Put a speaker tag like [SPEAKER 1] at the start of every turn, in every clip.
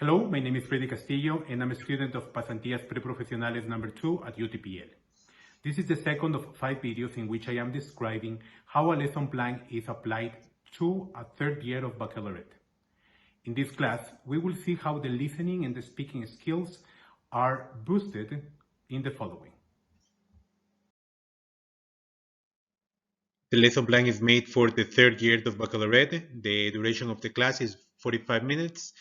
[SPEAKER 1] Hello, my name is Freddy Castillo, and I'm a student of Pasantias Preprofesionales number 2 at UTPL. This is the second of 5 videos in which I am describing how a lesson plan is applied to a third year of baccalaureate. In this class, we will see how the listening and the speaking skills are boosted in the following.
[SPEAKER 2] The lesson plan is made for the third year of baccalaureate. The duration of the class is 45 minutes.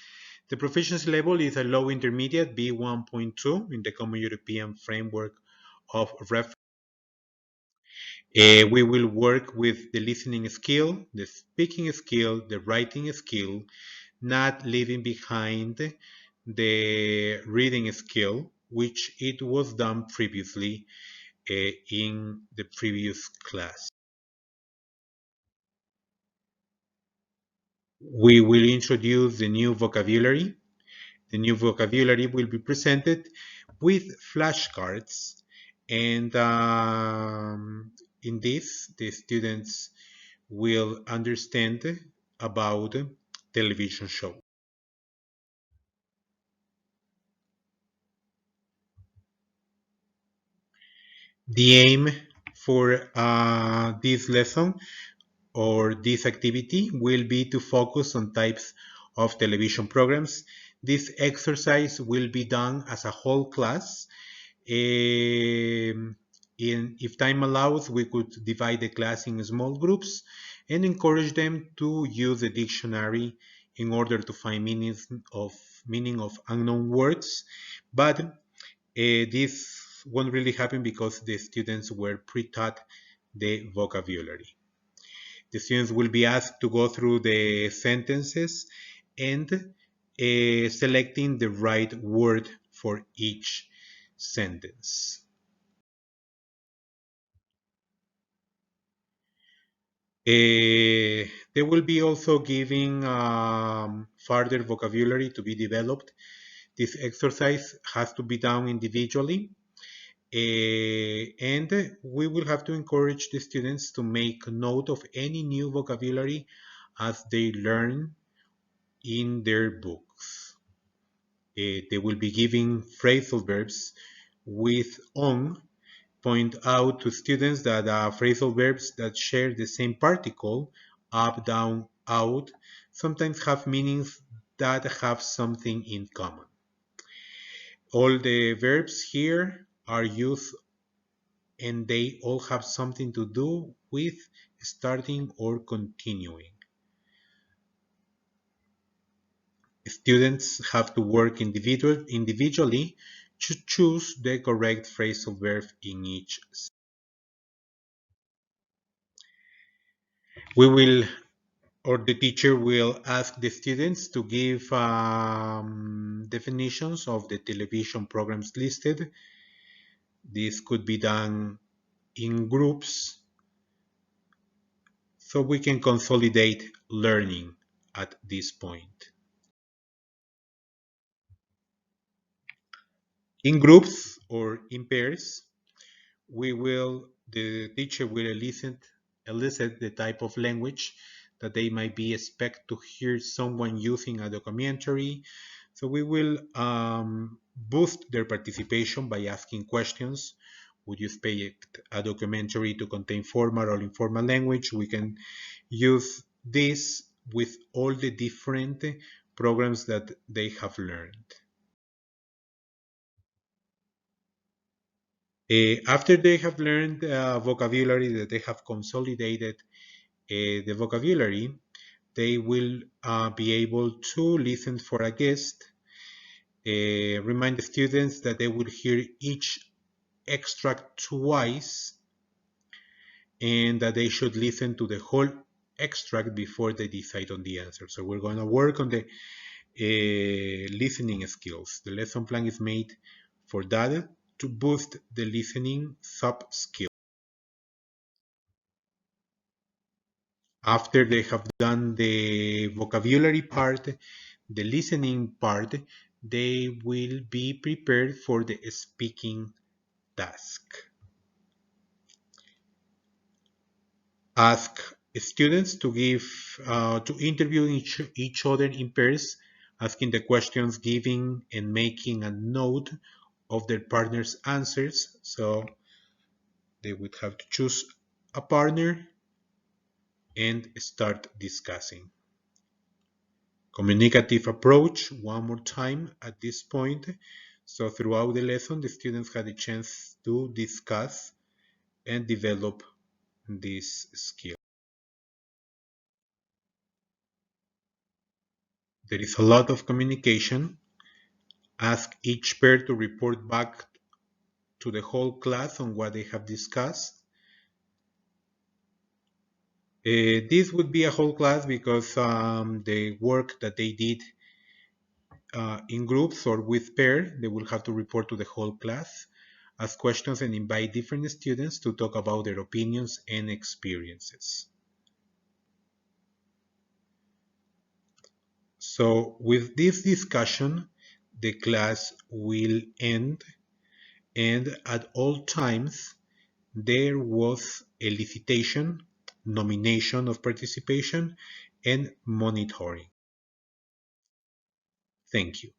[SPEAKER 2] The proficiency level is a low intermediate B1.2 in the Common European Framework of Reference. We will work with the listening skill, the speaking skill, the writing skill, not leaving behind the reading skill, which it was done previously in the previous class. We will introduce the new vocabulary. The new vocabulary will be presented with flashcards, and in this, the students will understand about television show. The aim for this lesson or this activity will be to focus on types of television programs. This exercise will be done as a whole class. If time allows, we could divide the class in small groups and encourage them to use the dictionary in order to find meaning of unknown words. But this won't really happen because the students were pre-taught the vocabulary. The students will be asked to go through the sentences and selecting the right word for each sentence. They will be also giving further vocabulary to be developed. This exercise has to be done individually, and we will have to encourage the students to make note of any new vocabulary as they learn in their books. They will be giving phrasal verbs with on. Point out to students that phrasal verbs that share the same particle, up, down, out, sometimes have meanings that have something in common. All the verbs here are used and they all have something to do with starting or continuing. Students have to work individually to choose the correct phrasal verb in each. The teacher will ask the students to give definitions of the television programs listed. This could be done in groups so we can consolidate learning at this point. In groups or in pairs, the teacher will elicit the type of language that they might be expect to hear someone using a documentary. So we will boost their participation by asking questions. Would you expect a documentary to contain formal or informal language? We can use this with all the different programs that they have learned. After they have learned vocabulary, that they have consolidated the vocabulary, they will be able to listen for a guest, remind the students that they would hear each extract twice, and that they should listen to the whole extract before they decide on the answer. So we're going to work on the listening skills. The lesson plan is made for that, to boost the listening sub-skill. After they have done the vocabulary part, the listening part, they will be prepared for the speaking task. Ask students to interview each other in pairs asking the questions, giving and making a note of their partner's answers. So they would have to choose a partner and start discussing. Communicative approach, one more time at this point. So throughout the lesson, the students had a chance to discuss and develop this skill. There is a lot of communication. Ask each pair to report back to the whole class on what they have discussed. This would be a whole class because the work that they did in groups or with pair, they will have to report to the whole class, ask questions and invite different students to talk about their opinions and experiences. So with this discussion, the class will end, and at all times there was elicitation, nomination of participation, and monitoring. Thank you.